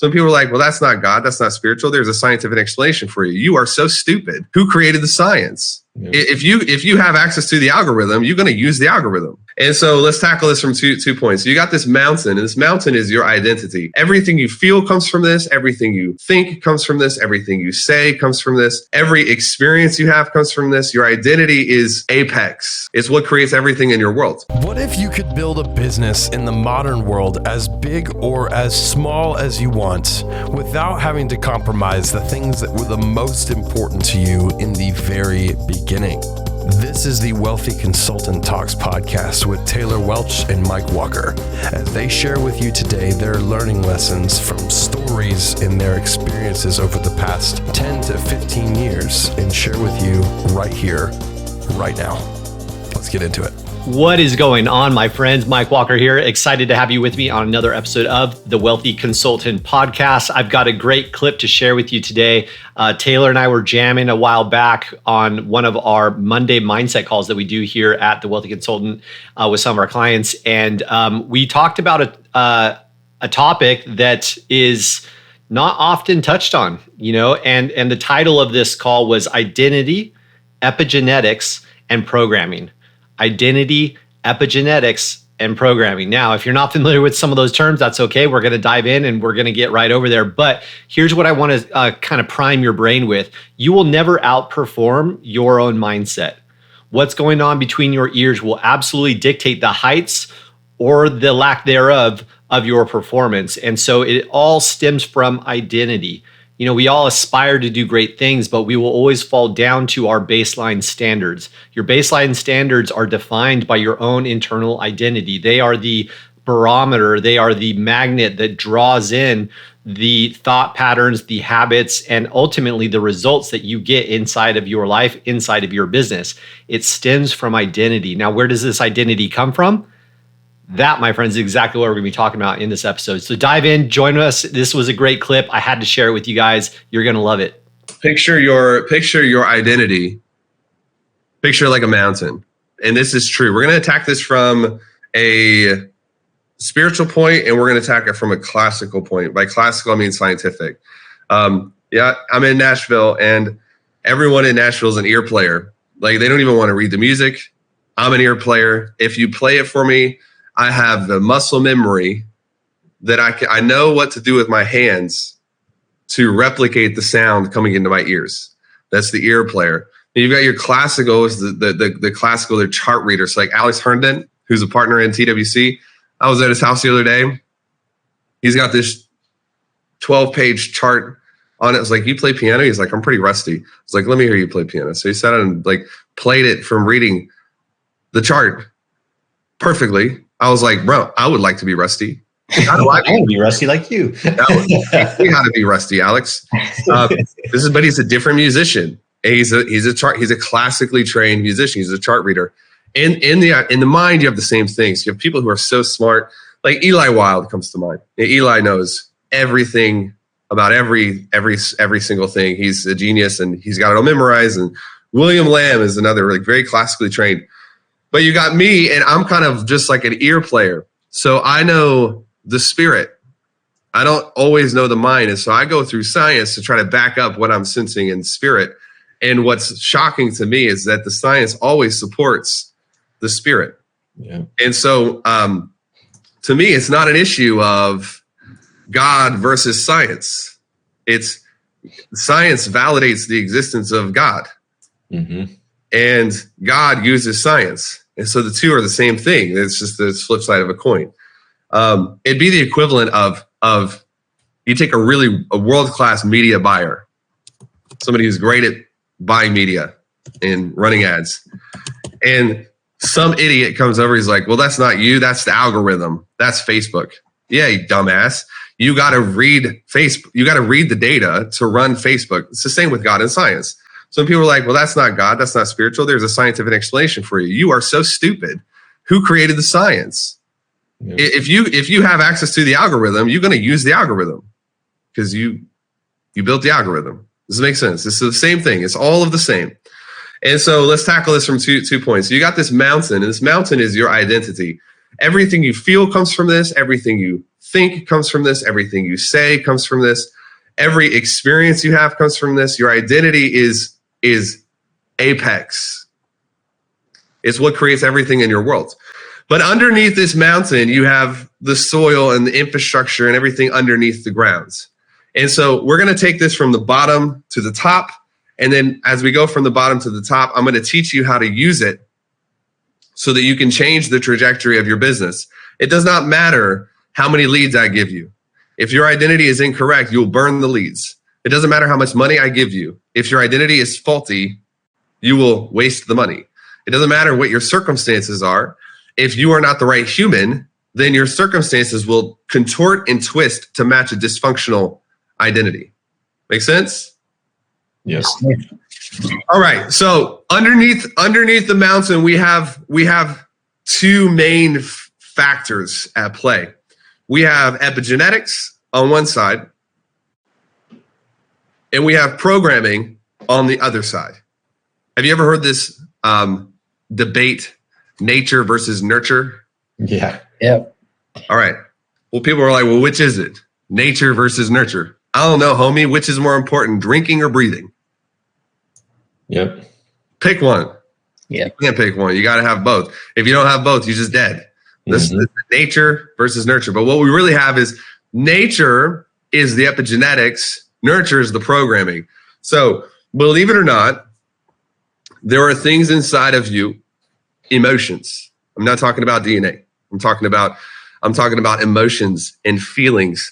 Some people are like, well, that's not God. That's not spiritual. There's a scientific explanation for you. You are so stupid. Who created the science? Yeah. If you have access to the algorithm, you're going to use the algorithm. And so let's tackle this from two points. You got this mountain, and this mountain is your identity. Everything you feel comes from this. Everything you think comes from this. Everything you say comes from this. Every experience you have comes from this. Your identity is apex. It's what creates everything in your world. What if you could build a business in the modern world as big or as small as you want without having to compromise the things that were the most important to you in the very beginning? This is the Wealthy Consultant Talks podcast with Taylor Welch and Mike Walker, as they share with you today their learning lessons from stories in their experiences over the past 10 to 15 years and share with you right here, right now. Let's get into it. What is going on, my friends? Mike Walker here. Excited to have you with me on another episode of the Wealthy Consultant Podcast. I've got a great clip to share with you today. Taylor and I were jamming a while back on one of our Monday mindset calls that we do here at the Wealthy Consultant with some of our clients. And we talked about a topic that is not often touched on, and the title of this call was Identity, Epigenetics, and Programming. Identity, epigenetics, and programming. Now, if you're not familiar with some of those terms, that's okay. We're going to dive in and we're going to get right over there. But here's what I want to kind of prime your brain with. You will never outperform your own mindset. What's going on between your ears will absolutely dictate the heights or the lack thereof of your performance. And so it all stems from identity. We all aspire to do great things, but we will always fall down to our baseline standards. Your baseline standards are defined by your own internal identity. They are the barometer. They are the magnet that draws in the thought patterns, the habits, and ultimately the results that you get inside of your life, inside of your business. It stems from identity. Now, where does this identity come from? That, my friends, is exactly what we're going to be talking about in this episode. So dive in, join us. This was a great clip. I had to share it with you guys. You're going to love it. Picture your identity. Picture like a mountain. And this is true. We're going to attack this from a spiritual point, and we're going to attack it from a classical point. By classical, I mean scientific. I'm in Nashville, and everyone in Nashville is an ear player. Like, they don't even want to read the music. I'm an ear player. If you play it for me, I have the muscle memory that I know what to do with my hands to replicate the sound coming into my ears. That's the ear player. And you've got your classicals, the classical, they're chart readers. Like Alex Herndon, who's a partner in TWC. I was at his house the other day. He's got this 12-page chart on it. I was like, you play piano? He's like, I'm pretty rusty. I was like, let me hear you play piano. So he sat and played it from reading the chart perfectly. I was like, bro, I would like to be rusty. How do I want to be rusty like you? Teach me how to be rusty, Alex. But he's a different musician. He's a classically trained musician. He's a chart reader. In the mind, you have the same things. You have people who are so smart. Like Eli Wild comes to mind. Eli knows everything about every single thing. He's a genius and he's got it all memorized. And William Lamb is another very classically trained. But you got me, and I'm kind of just like an ear player. So I know the spirit. I don't always know the mind. And so I go through science to try to back up what I'm sensing in spirit. And what's shocking to me is that the science always supports the spirit. Yeah. And so to me, it's not an issue of God versus science. It's science validates the existence of God. Mm-hmm. And God uses science. And so the two are the same thing. It's just the flip side of a coin. It'd be the equivalent of you take a world-class media buyer, somebody who's great at buying media and running ads. And some idiot comes over, he's like, well, that's not you. That's the algorithm. That's Facebook. Yeah, you dumbass. You got to read Facebook. You got to read the data to run Facebook. It's the same with God and science. Some people are like, well, that's not God. That's not spiritual. There's a scientific explanation for you. You are so stupid. Who created the science? Yeah. If you have access to the algorithm, you're going to use the algorithm because you built the algorithm. Does it make sense? It's the same thing. It's all of the same. And so let's tackle this from two points. You got this mountain, and this mountain is your identity. Everything you feel comes from this. Everything you think comes from this. Everything you say comes from this. Every experience you have comes from this. Your identity is apex. It's what creates everything in your world. But underneath this mountain, you have the soil and the infrastructure and everything underneath the grounds. And so we're going to take this from the bottom to the top. And then as we go from the bottom to the top, I'm going to teach you how to use it so that you can change the trajectory of your business. It does not matter how many leads I give you. If your identity is incorrect, you'll burn the leads. It doesn't matter how much money I give you. If your identity is faulty, you will waste the money. It doesn't matter what your circumstances are. If you are not the right human, then your circumstances will contort and twist to match a dysfunctional identity. Make sense? Yes. All right. So underneath the mountain, we have two main factors at play. We have epigenetics on one side, and we have programming on the other side. Have you ever heard this debate, nature versus nurture? Yeah. Yep. All right. Well, people are like, well, which is it? Nature versus nurture. I don't know, homie. Which is more important, drinking or breathing? Yep. Pick one. Yeah. You can't pick one. You got to have both. If you don't have both, you're just dead. This is nature versus nurture. But what we really have is nature is the epigenetics, nurture is the programming. So believe it or not, there are things inside of you, emotions. I'm not talking about DNA. I'm talking about emotions and feelings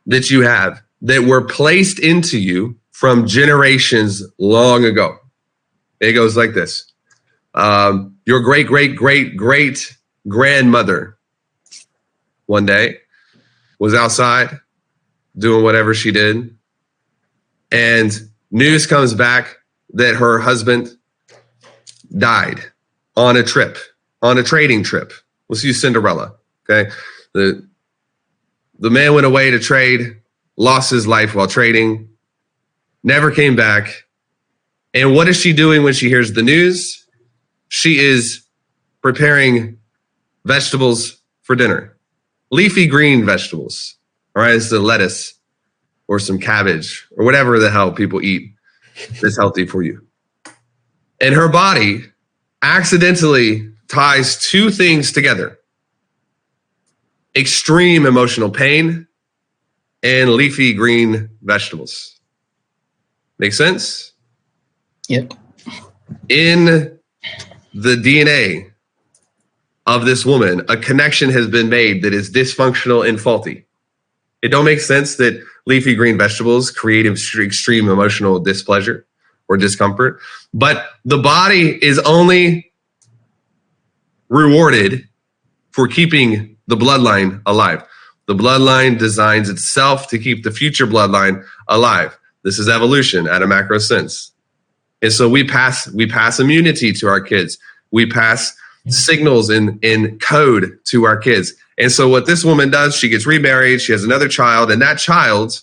that you have that were placed into you from generations long ago. It goes like this. Your great grandmother one day was outside doing whatever she did, and news comes back that her husband died on a trading trip. Let's use Cinderella. Okay. The man went away to trade, lost his life while trading, never came back. And what is she doing when she hears the news? She is preparing vegetables for dinner, leafy green vegetables. All right. It's the lettuce or some cabbage or whatever the hell people eat that's healthy for you. And her body accidentally ties two things together: extreme emotional pain and leafy green vegetables. Make sense? Yep. In the DNA of this woman, a connection has been made that is dysfunctional and faulty. It don't make sense that leafy green vegetables create extreme emotional displeasure or discomfort, but the body is only rewarded for keeping the bloodline alive. The bloodline designs itself to keep the future bloodline alive. This is evolution at a macro sense. And so we pass immunity to our kids. We pass signals in code to our kids. And so what this woman does, she gets remarried, she has another child, and that child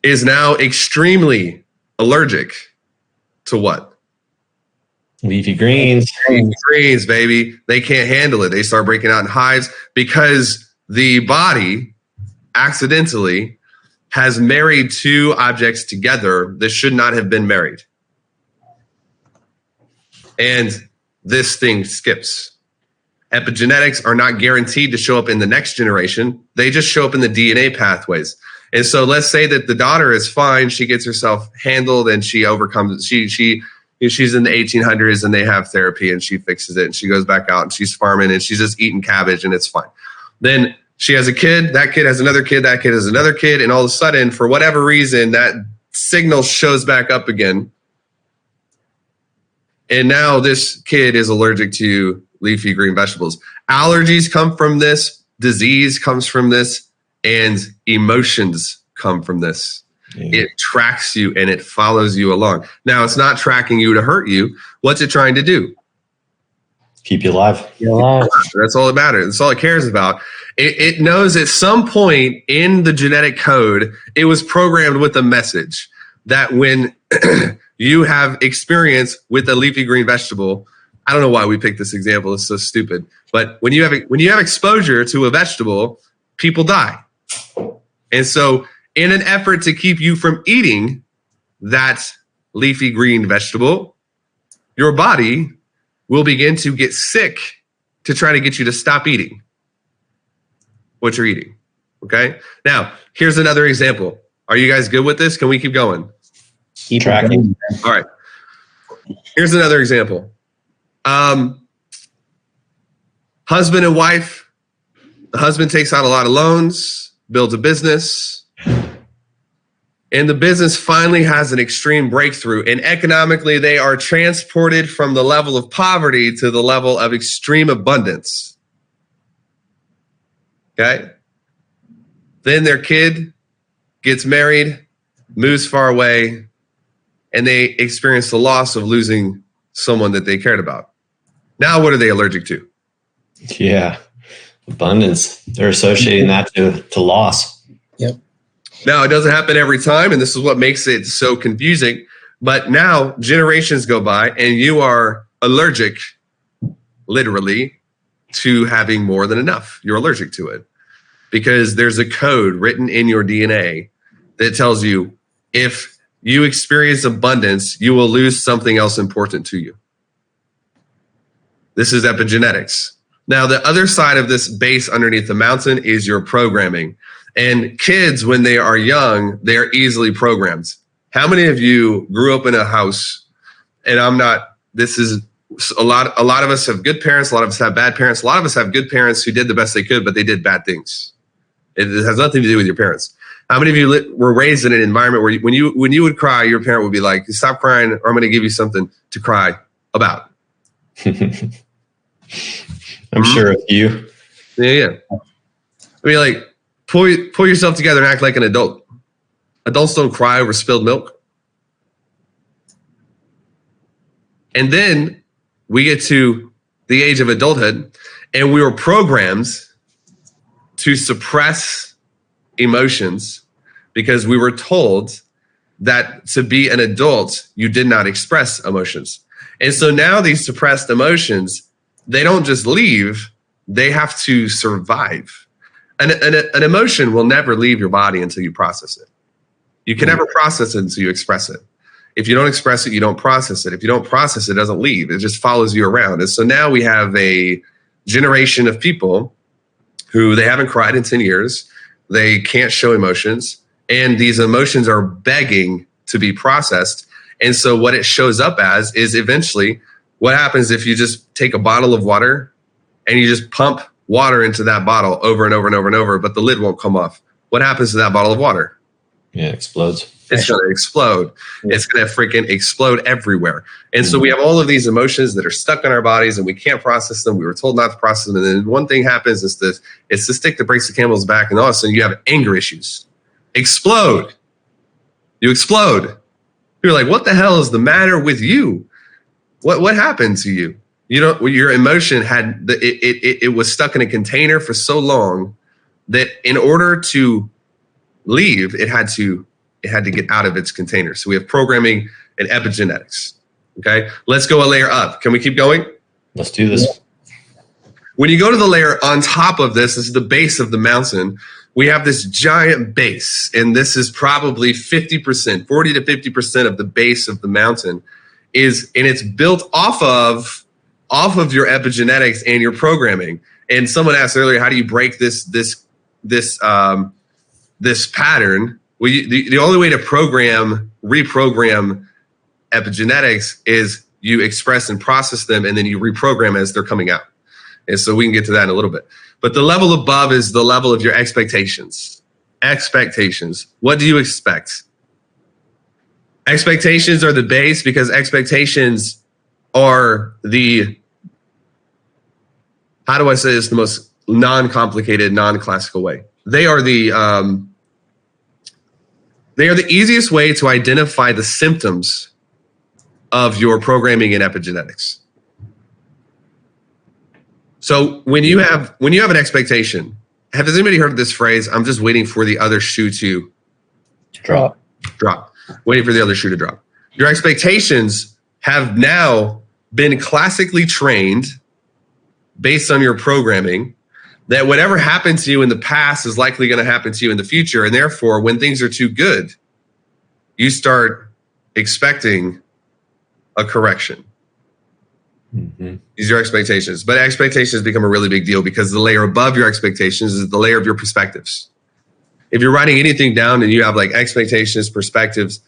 is now extremely allergic to what? Leafy greens. Leafy greens, baby. They can't handle it. They start breaking out in hives because the body accidentally has married two objects together that should not have been married. And this thing skips. Epigenetics are not guaranteed to show up in the next generation. They just show up in the DNA pathways. And so let's say that the daughter is fine. She gets herself handled and she overcomes it. She's in the 1800s and they have therapy and she fixes it and she goes back out and she's farming and she's just eating cabbage and it's fine. Then she has a kid, that kid has another kid, that kid has another kid. And all of a sudden, for whatever reason, that signal shows back up again. And now this kid is allergic to leafy green vegetables. Allergies come from this, disease comes from this, and emotions come from this. Yeah. It tracks you and it follows you along. Now, it's not tracking you to hurt you. What's it trying to do? Keep you alive. That's all it matters. That's all it cares about. It knows at some point in the genetic code, it was programmed with a message that when you have experience with a leafy green vegetable, I don't know why we picked this example. It's so stupid. But when you have exposure to a vegetable, people die. And so in an effort to keep you from eating that leafy green vegetable, your body will begin to get sick to try to get you to stop eating what you're eating. Okay? Now, here's another example. Are you guys good with this? Can we keep going? Keep tracking. All right. Here's another example. Husband and wife. The husband takes out a lot of loans, builds a business, and the business finally has an extreme breakthrough. And economically, they are transported from the level of poverty to the level of extreme abundance. Okay? Then their kid gets married, moves far away, and they experience the loss of losing someone that they cared about. Now, what are they allergic to? Yeah. Abundance. They're associating that to loss. Yep. Now, it doesn't happen every time, and this is what makes it so confusing. But now generations go by, and you are allergic, literally, to having more than enough. You're allergic to it because there's a code written in your DNA that tells you if you experience abundance, you will lose something else important to you. This is epigenetics. Now, the other side of this base underneath the mountain is your programming. And kids, when they are young, they are easily programmed. How many of you grew up in a house, and this is a lot of us have good parents, a lot of us have bad parents, a lot of us have good parents who did the best they could, but they did bad things. It has nothing to do with your parents. How many of you were raised in an environment where when you would cry, your parent would be like, stop crying, or I'm going to give you something to cry about? I'm sure of you. Yeah. I mean, like, pull yourself together and act like an adult. Adults don't cry over spilled milk. And then we get to the age of adulthood, and we were programmed to suppress emotions because we were told that to be an adult, you did not express emotions. And so now these suppressed emotions, they don't just leave, they have to survive. An emotion will never leave your body until you process it. You can never process it until you express it. If you don't express it, you don't process it. If you don't process it, it doesn't leave. It just follows you around. And so now we have a generation of people who they haven't cried in 10 years. They can't show emotions. And these emotions are begging to be processed. And so what it shows up as is eventually what happens if you just take a bottle of water and you just pump water into that bottle over and over and over and over, but the lid won't come off. What happens to that bottle of water? Yeah, it explodes. It's going to explode. It's going to freaking explode everywhere. And so we have all of these emotions that are stuck in our bodies and we can't process them. We were told not to process them. And then one thing happens is this, it's the stick that breaks the camel's back. And all of a sudden you have anger issues. Explode. You explode. You're like, what the hell is the matter with you? What happened to you? You know, your emotion it was stuck in a container for so long that in order to leave, it had to get out of its container. So we have programming and epigenetics. Okay, let's go a layer up. Can we keep going? Let's do this. When you go to the layer on top of this is the base of the mountain. We have this giant base, and this is probably 50%, 40 to 50% of the base of the mountain and it's built off of your epigenetics and your programming. And someone asked earlier, how do you break this pattern? Well, the only way to reprogram epigenetics is you express and process them, and then you reprogram as they're coming out. And so we can get to that in a little bit. But the level above is the level of your expectations. Expectations. What do you expect? Expectations are the base because expectations are how do I say this the most non-complicated, non-classical way? They are the easiest way to identify the symptoms of your programming in epigenetics. So when you have an expectation, has anybody heard of this phrase? I'm just waiting for the other shoe to drop. Waiting for the other shoe to drop. Your expectations have now been classically trained based on your programming that whatever happened to you in the past is likely going to happen to you in the future. And therefore, when things are too good, you start expecting a correction. Mm-hmm. These are your expectations. But expectations become a really big deal because the layer above your expectations is the layer of your perspectives. If you're writing anything down and you have like expectations, perspectives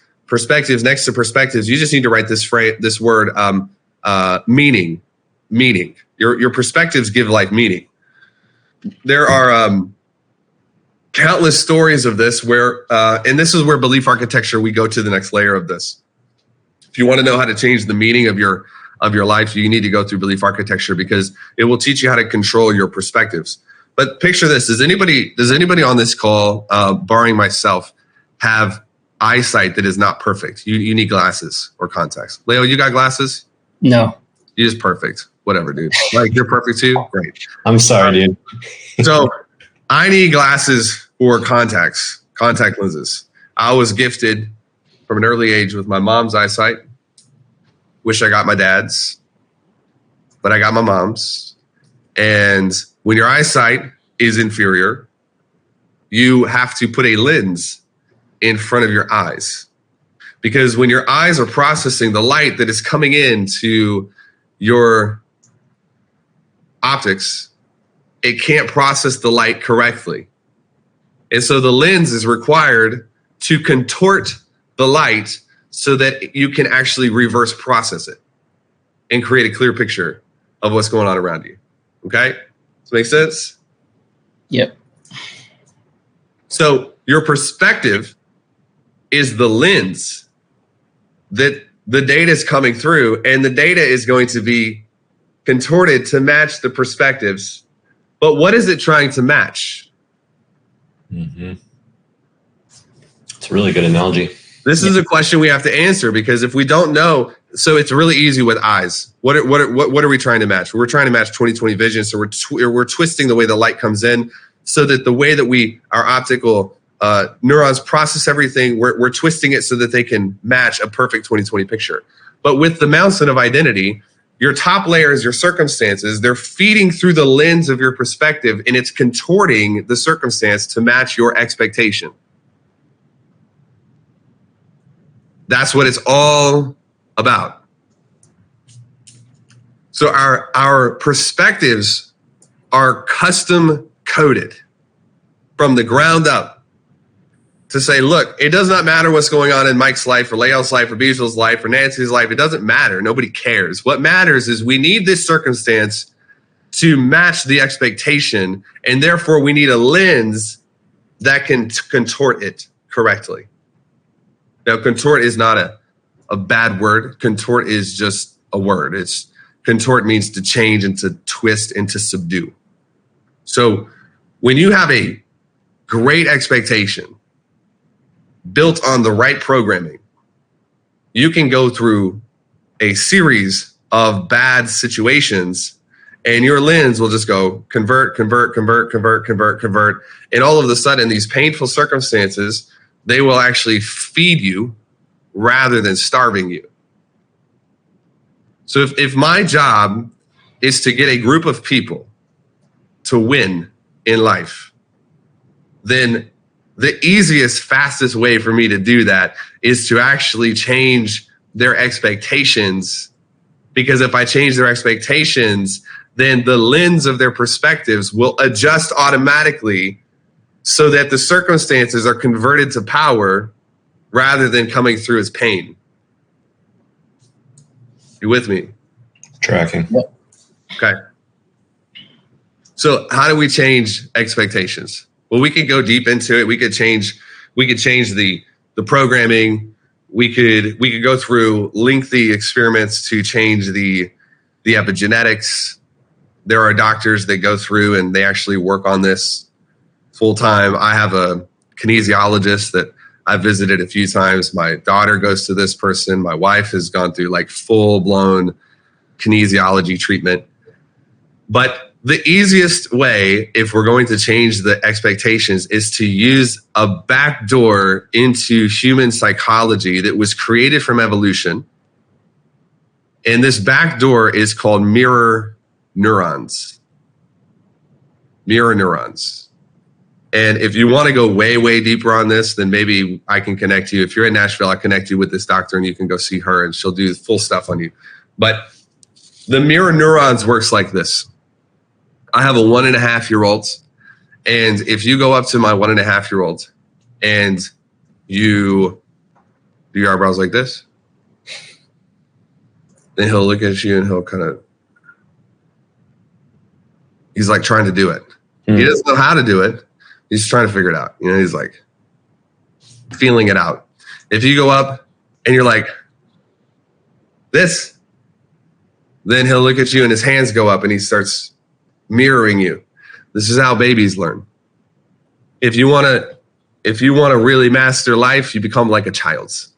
next to perspectives, you just need to write this word, meaning. Your perspectives give life meaning. There are countless stories of this where, and this is where belief architecture, we go to the next layer of this. If you want to know how to change the meaning of your life, you need to go through belief architecture because it will teach you how to control your perspectives. But picture this: does anybody on this call, barring myself, have eyesight that is not perfect? You need glasses or contacts. Leo, you got glasses? No. You're just perfect. Whatever, dude. Like, you're perfect too? Great. I'm sorry, dude. So I need glasses or contact lenses. I was gifted from an early age with my mom's eyesight. Wish I got my dad's, but I got my mom's. And when your eyesight is inferior, you have to put a lens in front of your eyes. Because when your eyes are processing the light that is coming into your optics, it can't process the light correctly. And so the lens is required to contort the light so that you can actually reverse process it and create a clear picture of what's going on around you. Okay? Does that make sense? Yep. So your perspective is the lens that the data is coming through, and the data is going to be contorted to match the perspectives. But what is it trying to match? Mm-hmm. It's a really good analogy. This is a question we have to answer, because if we don't know, so it's really easy with eyes. What are we trying to match? We're trying to match 20/20 vision. So we're twisting the way the light comes in, so that the way that our optical neurons process everything, we're twisting it so that they can match a perfect 20/20 picture. But with the mountain of identity, your top layers, your circumstances, they're feeding through the lens of your perspective, and it's contorting the circumstance to match your expectation. That's what it's all about. So our perspectives are custom coded from the ground up to say, look, it does not matter what's going on in Mike's life or Leo's life or Bijel's life or Nancy's life. It doesn't matter. Nobody cares. What matters is we need this circumstance to match the expectation, and therefore we need a lens that can contort it correctly. Now, contort is not a bad word. Contort is just a word. Contort means to change and to twist and to subdue. So when you have a great expectation built on the right programming, you can go through a series of bad situations and your lens will just go convert. And all of a sudden, these painful circumstances, they will actually feed you rather than starving you. So if my job is to get a group of people to win in life, then the easiest, fastest way for me to do that is to actually change their expectations. Because if I change their expectations, then the lens of their perspectives will adjust automatically so that the circumstances are converted to power rather than coming through as pain. You with me? Tracking. Yep. Okay. So how do we change expectations? Well, we could go deep into it. We could change the programming. We could go through lengthy experiments to change the epigenetics. There are doctors that go through and they actually work on this full time. I have a kinesiologist that I've visited a few times. My daughter goes to this person. My wife has gone through like full-blown kinesiology treatment. But the easiest way, if we're going to change the expectations, is to use a backdoor into human psychology that was created from evolution And this back door is called mirror neurons. Mirror neurons. And if you want to go way, way deeper on this, then maybe I can connect you. If you're in Nashville, I'll connect you with this doctor and you can go see her and she'll do full stuff on you. But the mirror neurons works like this. I have a 1.5-year-old. And if you go up to my 1.5-year-old and you do your eyebrows like this, then he'll look at you and he'll kind of, he's like trying to do it. He doesn't know how to do it. He's trying to figure it out. He's like feeling it out. If you go up and you're like this, then he'll look at you and his hands go up and he starts mirroring you. This is how babies learn. If you want to really master life, you become like a child's.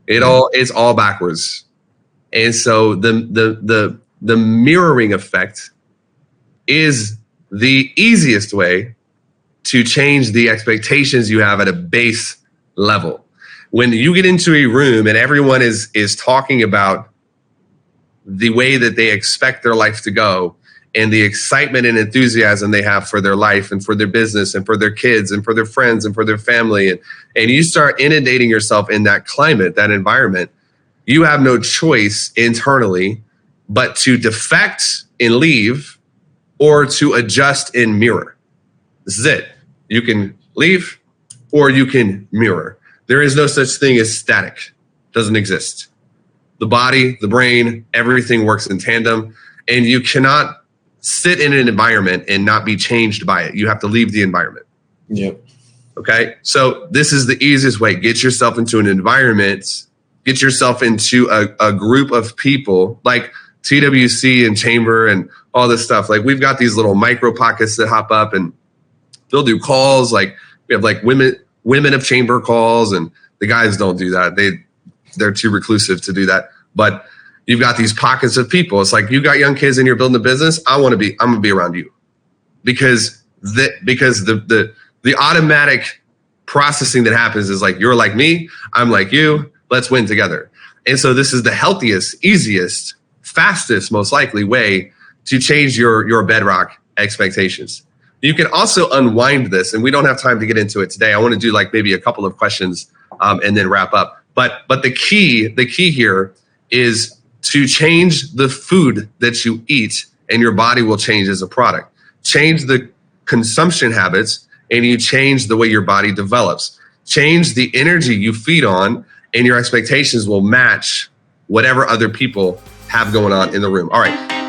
It's all backwards. And so the mirroring effect is the easiest way to change the expectations you have at a base level. When you get into a room and everyone is talking about the way that they expect their life to go and the excitement and enthusiasm they have for their life and for their business and for their kids and for their friends and for their family, and you start inundating yourself in that climate, that environment, you have no choice internally but to defect and leave or to adjust and mirror. This is it. You can leave or you can mirror. There is no such thing as static. It doesn't exist. The body, the brain, everything works in tandem, and you cannot sit in an environment and not be changed by it. You have to leave the environment. Yep. Okay? So this is the easiest way. Get yourself into an environment, get yourself into a group of people like TWC and Chamber and all this stuff. Like we've got these little micro pockets that hop up and they'll do calls. Like we have like women of Chamber calls, and the guys don't do that. They're too reclusive to do that. But you've got these pockets of people. It's like you got young kids and you're building a business. I'm gonna be around you because the automatic processing that happens is like you're like me, I'm like you. Let's win together. And so this is the healthiest, easiest, fastest, most likely way to change your bedrock expectations. You can also unwind this, and we don't have time to get into it today. I want to do like maybe a couple of questions and then wrap up. But the key here is to change the food that you eat, and your body will change as a product. Change the consumption habits, and you change the way your body develops. Change the energy you feed on, and your expectations will match whatever other people have going on in the room. All right.